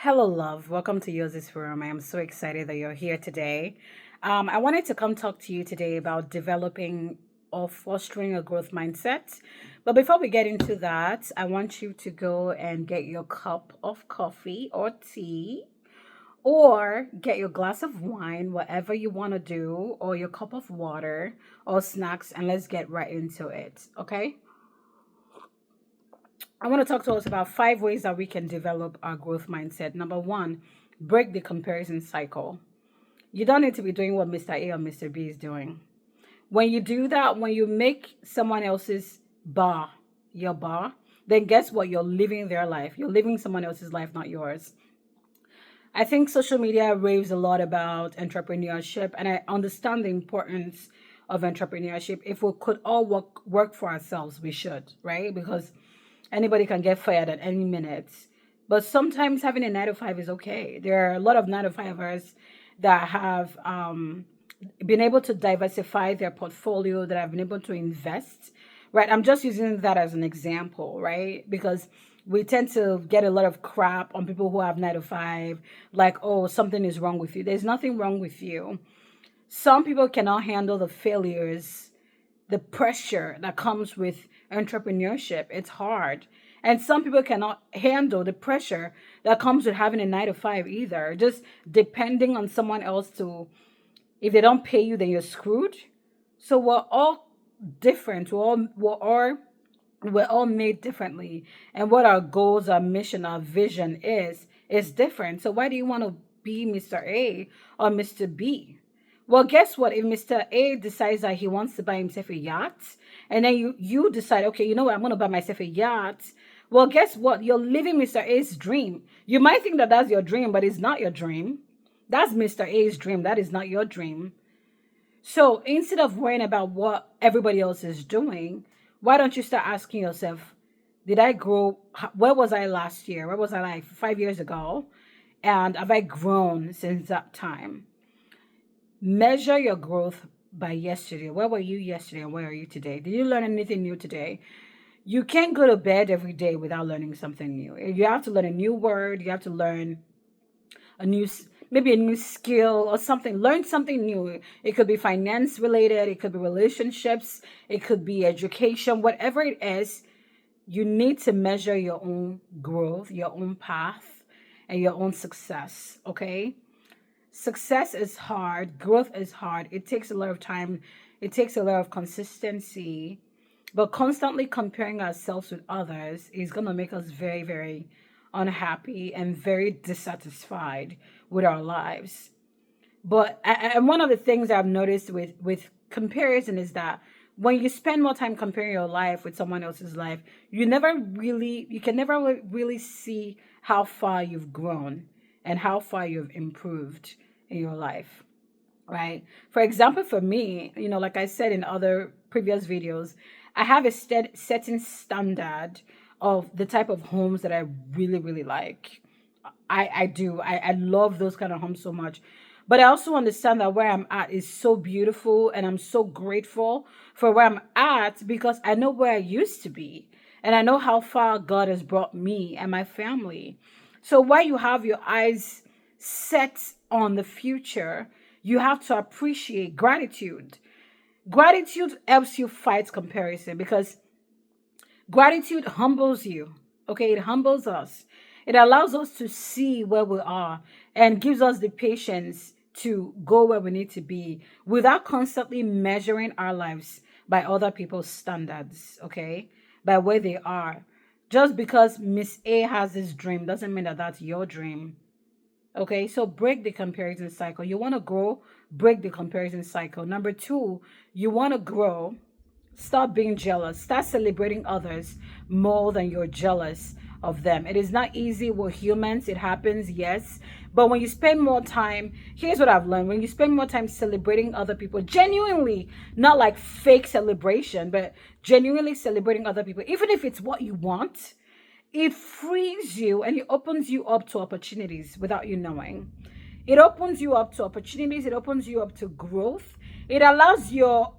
Hello, love. Welcome to Yours Room. I am so excited that you're here today. I wanted to come talk to you today about developing or fostering a growth mindset. But before we get into that, I want you to go and get your cup of coffee or tea, or get your glass of wine, whatever you want to do, or your cup of water or snacks, and let's get right into it. Okay? I want to talk to us about 5 ways that we can develop our growth mindset. Number one, break the comparison cycle. You don't need to be doing what Mr. A or Mr. B is doing. When you do that, when you make someone else's bar your bar, then guess what? You're living their life. You're living someone else's life, not yours. I think social media raves a lot about entrepreneurship, and I understand the importance of entrepreneurship. If we could all work for ourselves, we should, right? Because anybody can get fired at any minute. But sometimes having a 9 to 5 is okay. There are a lot of 9 to 5ers that have been able to diversify their portfolio, that have been able to invest, right? I'm just using that as an example, right? Because we tend to get a lot of crap on people who have 9 to 5, like, oh, something is wrong with you. There's nothing wrong with you. Some people cannot handle the failures, the pressure that comes with entrepreneurship. It's hard. And some people cannot handle the pressure that comes with having a 9 to 5 either. Just depending on someone else to, if they don't pay you, then you're screwed. So we're all different. We're all made differently. And what our goals, our mission, our vision is different. So why do you want to be Mr. A or Mr. B? Well, guess what? If Mr. A decides that he wants to buy himself a yacht, and then you decide, okay, you know what, I'm going to buy myself a yacht. Well, guess what? You're living Mr. A's dream. You might think that that's your dream, but it's not your dream. That's Mr. A's dream. That is not your dream. So instead of worrying about what everybody else is doing, why don't you start asking yourself, did I grow? Where was I last year? Where was I like 5 years ago? And have I grown since that time? Measure your growth by yesterday. Where were you yesterday and where are you today? Did you learn anything new today? You can't go to bed every day without learning something new. You have to learn a new word. You have to learn a new, maybe a new skill or something. Learn something new. It could be finance related. It could be relationships. It could be education. Whatever it is, you need to measure your own growth, your own path, and your own success. Okay? Success is hard, growth is hard. It takes a lot of time, it takes a lot of consistency. But constantly comparing ourselves with others is going to make us very, very unhappy and very dissatisfied with our lives. But and one of the things I've noticed with comparison is that when you spend more time comparing your life with someone else's life, you can never really see how far you've grown and how far you've improved in your life, right? For example, for me, like I said in other previous videos, I have a certain standard of the type of homes that I really, really like. I do. I love those kind of homes so much. But I also understand that where I'm at is so beautiful, and I'm so grateful for where I'm at because I know where I used to be. And I know how far God has brought me and my family. So while you have your eyes set on the future, you have to appreciate gratitude. Gratitude helps you fight comparison because gratitude humbles you. Okay, it humbles us. It allows us to see where we are and gives us the patience to go where we need to be without constantly measuring our lives by other people's standards, okay? By where they are. Just because Miss A has this dream doesn't mean that that's your dream. Okay, so break the comparison cycle. You want to grow, break the comparison cycle. Number two, you want to grow, stop being jealous. Start celebrating others more than you're jealous of them. It is not easy. We're humans. It happens, yes. But when you spend more time, here's what I've learned. When you spend more time celebrating other people, genuinely, not like fake celebration, but genuinely celebrating other people, even if it's what you want, it frees you and it opens you up to opportunities without you knowing. It opens you up to opportunities. It opens you up to growth. It allows your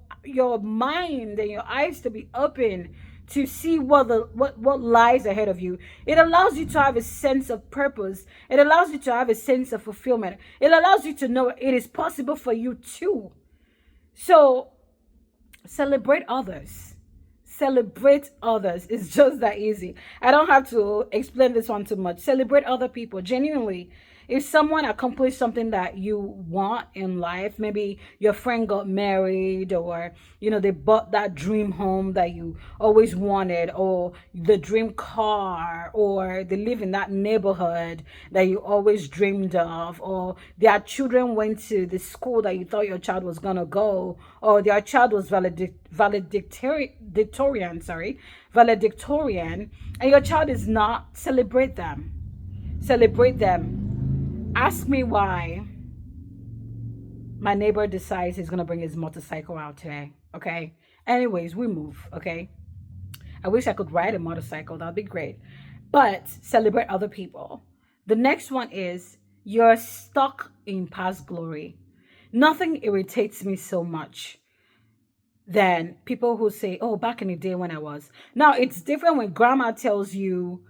mind and your eyes to be open to see what lies ahead of you. It allows you to have a sense of purpose. It allows you to have a sense of fulfillment. It allows you to know it is possible for you too. So celebrate others. Celebrate others. It's just that easy. I don't have to explain this one too much. Celebrate other people. Genuinely, if someone accomplished something that you want in life, maybe your friend got married, or they bought that dream home that you always wanted, or the dream car, or they live in that neighborhood that you always dreamed of, or their children went to the school that you thought your child was gonna go, or their child was valedictorian, and your child is not. Celebrate them. Celebrate them. Ask me why my neighbor decides he's gonna bring his motorcycle out today. Okay. Anyways, we move. Okay. I wish I could ride a motorcycle. That'd be great. But celebrate other people. The next one is you're stuck in past glory. Nothing irritates me so much than people who say, "Oh, back in the day when I was." Now it's different when grandma tells you,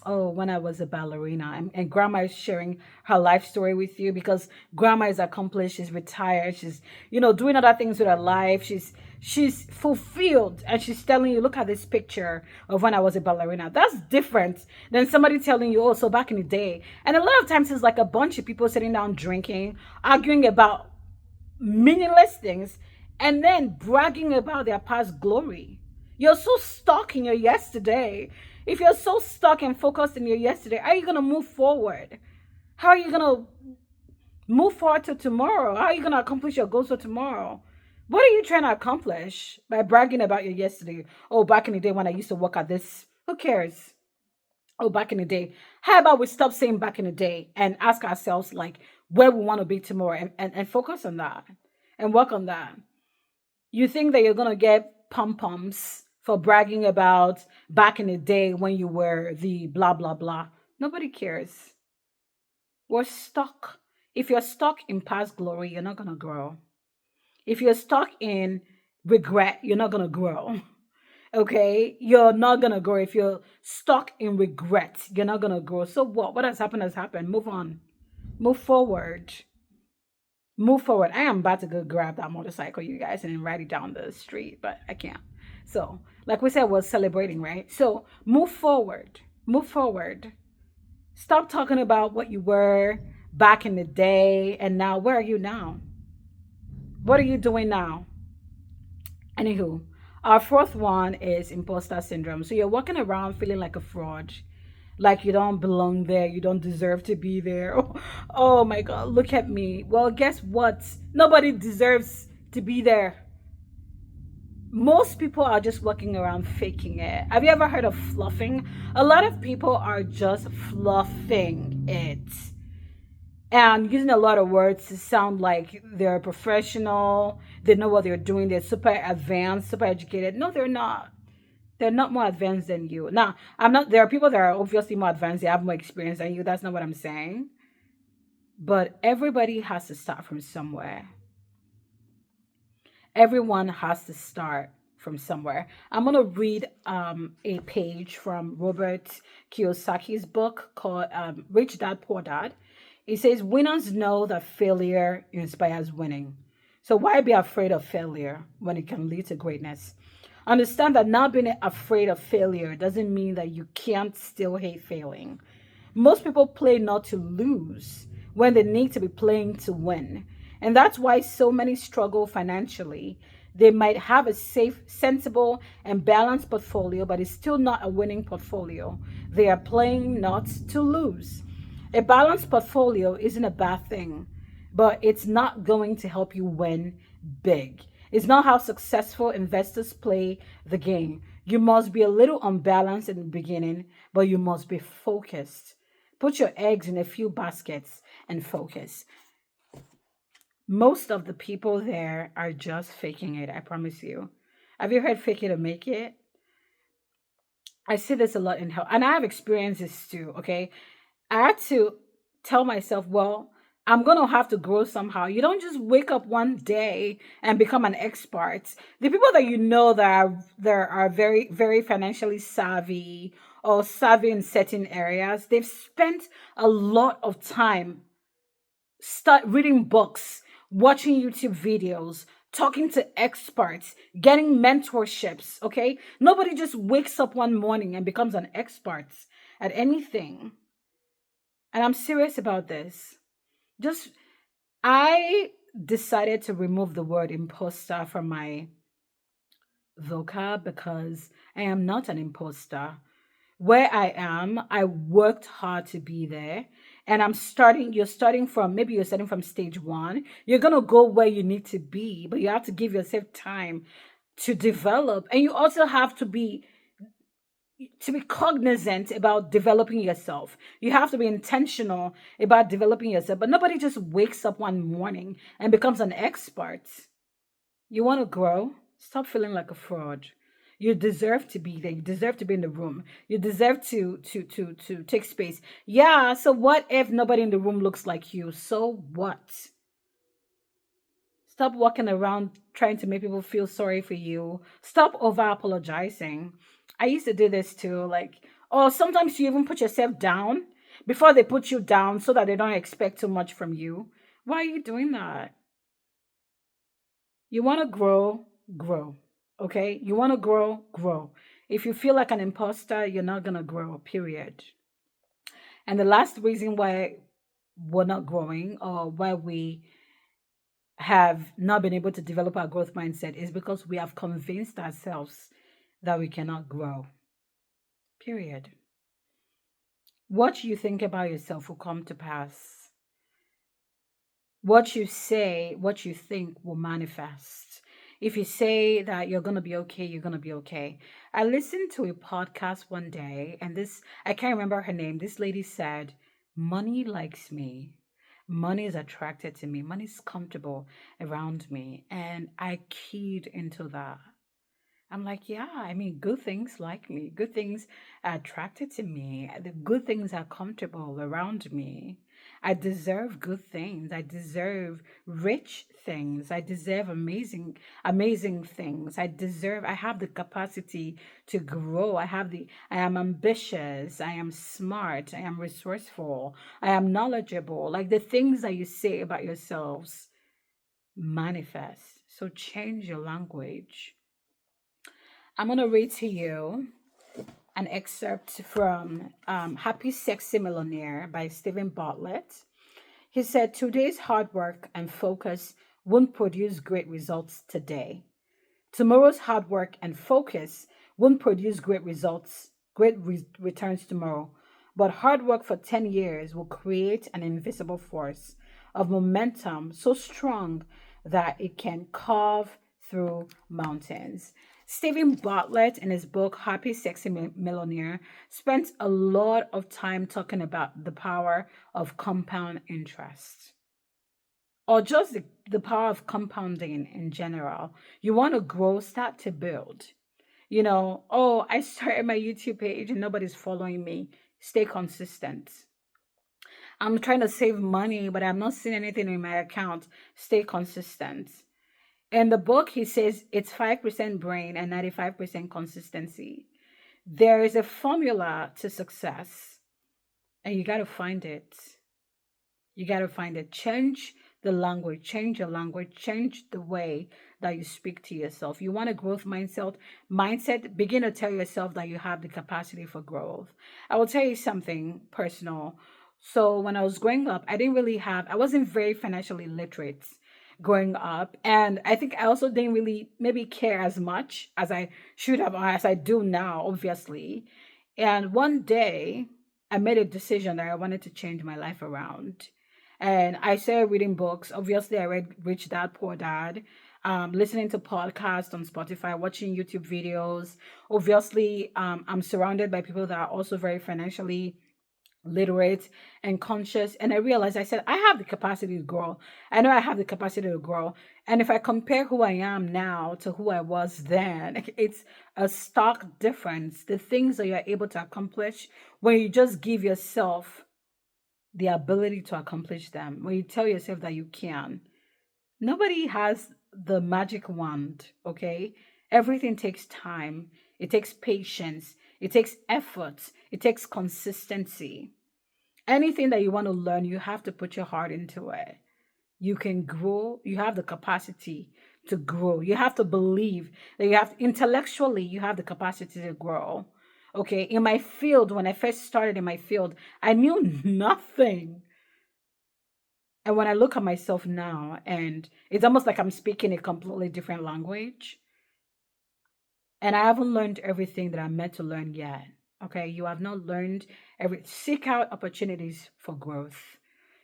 "Oh, when I was a ballerina," and grandma is sharing her life story with you because grandma is accomplished, she's retired, she's doing other things with her life, she's fulfilled, and she's telling you, "Look at this picture of when I was a ballerina." That's different than somebody telling you, "Oh, so back in the day." And a lot of times it's like a bunch of people sitting down drinking, arguing about meaningless things, and then bragging about their past glory. You're so stuck in your yesterday. If you're so stuck and focused in your yesterday, how are you going to move forward? How are you going to move forward to tomorrow? How are you going to accomplish your goals for tomorrow? What are you trying to accomplish by bragging about your yesterday? "Oh, back in the day when I used to work at this." Who cares? "Oh, back in the day." How about we stop saying back in the day and ask ourselves like where we want to be tomorrow, and focus on that and work on that. You think that you're going to get pom-poms for bragging about back in the day when you were the blah, blah, blah. Nobody cares. We're stuck. If you're stuck in past glory, you're not going to grow. If you're stuck in regret, you're not going to grow. Okay? You're not going to grow. If you're stuck in regret, you're not going to grow. So what? What has happened has happened. Move on. Move forward. Move forward. I am about to go grab that motorcycle, you guys, and then ride it down the street, but I can't. So, like we said, we're celebrating, right? So, move forward. Move forward. Stop talking about what you were back in the day and now. Where are you now? What are you doing now? Anywho, our fourth one is imposter syndrome. So, you're walking around feeling like a fraud, like you don't belong there, you don't deserve to be there. Oh my god, look at me. Well, guess what? Nobody deserves to be there. Most people are just walking around faking it. Have you ever heard of fluffing? A lot of people are just fluffing it and using a lot of words to sound like they're professional, they know what they're doing, they're super advanced, super educated. No, they're not. They're not more advanced than you. Now, I'm not, there are people that are obviously more advanced, they have more experience than you. That's not what I'm saying. But everybody has to start from somewhere. Everyone has to start from somewhere. I'm going to read a page from Robert Kiyosaki's book called Rich Dad Poor Dad. It says, winners know that failure inspires winning. So why be afraid of failure when it can lead to greatness? Understand that not being afraid of failure doesn't mean that you can't still hate failing. Most people play not to lose when they need to be playing to win. And that's why so many struggle financially. They might have a safe, sensible, and balanced portfolio, but it's still not a winning portfolio. They are playing not to lose. A balanced portfolio isn't a bad thing, but it's not going to help you win big. It's not how successful investors play the game. You must be a little unbalanced in the beginning, but you must be focused. Put your eggs in a few baskets and focus. Most of the people there are just faking it, I promise you. Have you heard fake it or make it? I see this a lot in health, and I have experiences too, okay? I had to tell myself, well, I'm going to have to grow somehow. You don't just wake up one day and become an expert. The people that you know that are very, very financially savvy or savvy in certain areas, they've spent a lot of time start reading books, watching YouTube videos, talking to experts, getting mentorships, okay? Nobody just wakes up one morning and becomes an expert at anything. And I'm serious about this. Just I decided to remove the word imposter from my vocab because I am not an imposter. Where I am, I worked hard to be there. And you're starting from, maybe you're starting from stage one. You're going to go where you need to be, but you have to give yourself time to develop. And you also have to be cognizant about developing yourself. You have to be intentional about developing yourself. But nobody just wakes up one morning and becomes an expert. You want to grow? Stop feeling like a fraud. You deserve to be there. You deserve to be in the room. You deserve to take space. Yeah, so what if nobody in the room looks like you? So what? Stop walking around trying to make people feel sorry for you. Stop over apologizing. I used to do this too. Like, or sometimes you even put yourself down before they put you down so that they don't expect too much from you. Why are you doing that? You want to grow, grow. Okay? You want to grow, grow. If you feel like an imposter, you're not going to grow, period. And the last reason why we're not growing or why we have not been able to develop our growth mindset is because we have convinced ourselves that we cannot grow. Period. What you think about yourself will come to pass. What you say, what you think will manifest. If you say that you're going to be okay, you're going to be okay. I listened to a podcast one day, and I can't remember her name. This lady said, money likes me. Money is attracted to me. Money is comfortable around me. And I keyed into that. I'm like, yeah, I mean, good things like me. Good things are attracted to me. The good things are comfortable around me. I deserve good things. I deserve rich things. I deserve amazing, amazing things. I have the capacity to grow. I am ambitious. I am smart. I am resourceful. I am knowledgeable. Like the things that you say about yourselves manifest. So change your language. I'm going to read to you an excerpt from Happy Sexy Millionaire by Stephen Bartlett. He said, today's hard work and focus won't produce great results today. Tomorrow's hard work and focus won't produce returns tomorrow. But hard work for 10 years will create an invisible force of momentum so strong that it can carve through mountains. Stephen Bartlett, in his book Happy Sexy Millionaire, spent a lot of time talking about the power of compound interest or just the power of compounding in general. You want to grow, start to build. Oh, I started my YouTube page and nobody's following me. Stay consistent. I'm trying to save money, but I'm not seeing anything in my account. Stay consistent. In the book, he says it's 5% brain and 95% consistency. There is a formula to success, and you got to find it. You got to find it. Change the language, change your language, change the way that you speak to yourself. You want a growth mindset, begin to tell yourself that you have the capacity for growth. I will tell you something personal. So when I was growing up, I wasn't very financially literate growing up. And I think I also didn't really maybe care as much as I should have, or as I do now, obviously. And one day I made a decision that I wanted to change my life around. And I started reading books. Obviously, I read Rich Dad, Poor Dad, listening to podcasts on Spotify, watching YouTube videos. Obviously, I'm surrounded by people that are also very financially literate and conscious. And I realized, I said, I have the capacity to grow. I know I have the capacity to grow. And if I compare who I am now to who I was then, it's a stark difference. The things that you're able to accomplish when you just give yourself the ability to accomplish them. When you tell yourself that you can, nobody has the magic wand, okay? Everything takes time, it takes patience, it takes effort, it takes consistency. Anything that you want to learn, you have to put your heart into it. You can grow, you have the capacity to grow. You have to believe that you have intellectually, you have the capacity to grow. Okay, in my field, when I first started in my field, I knew nothing. And when I look at myself now, and it's almost like I'm speaking a completely different language, and I haven't learned everything that I'm meant to learn yet. Okay, you have not learned every. Seek out opportunities for growth.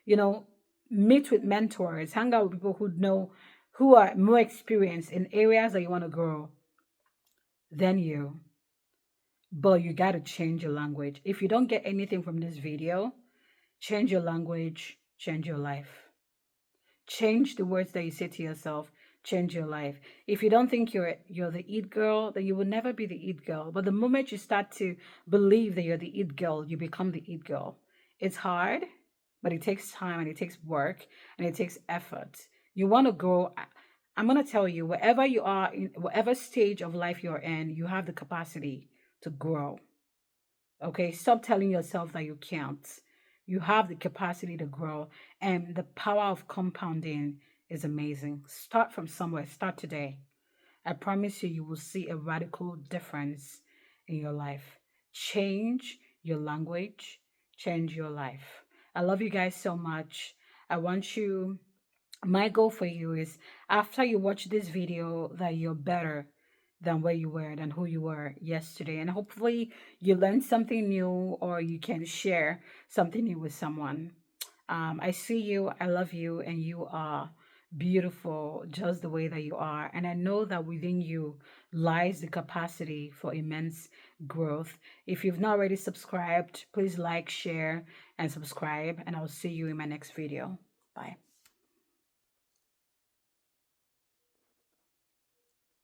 You know, meet with mentors, hang out with people who know, who are more experienced in areas that you want to grow than you. But you got to change your language. If you don't get anything from this video, change your language, change your life. Change the words that you say to yourself, change your life. If you don't think you're the it girl, then you will never be the it girl. But the moment you start to believe that you're the it girl, you become the it girl. It's hard, but it takes time and it takes work and it takes effort. You want to grow. I'm going to tell you, wherever you are, in whatever stage of life you're in, you have the capacity to grow. Okay, stop telling yourself that you can't. You have the capacity to grow, and the power of compounding is amazing. Start from somewhere, start today. I promise you, you will see a radical difference in your life. Change your language, change your life. I love you guys so much. I want you, my goal for you is after you watch this video that you're better than where you were, than who you were yesterday, and hopefully you learned something new or you can share something new with someone. I see you, I love you, and you are beautiful just the way that you are, and I know that within you lies the capacity for immense growth. If you've not already subscribed, please like, share, and subscribe, and I'll see you in my next video. Bye.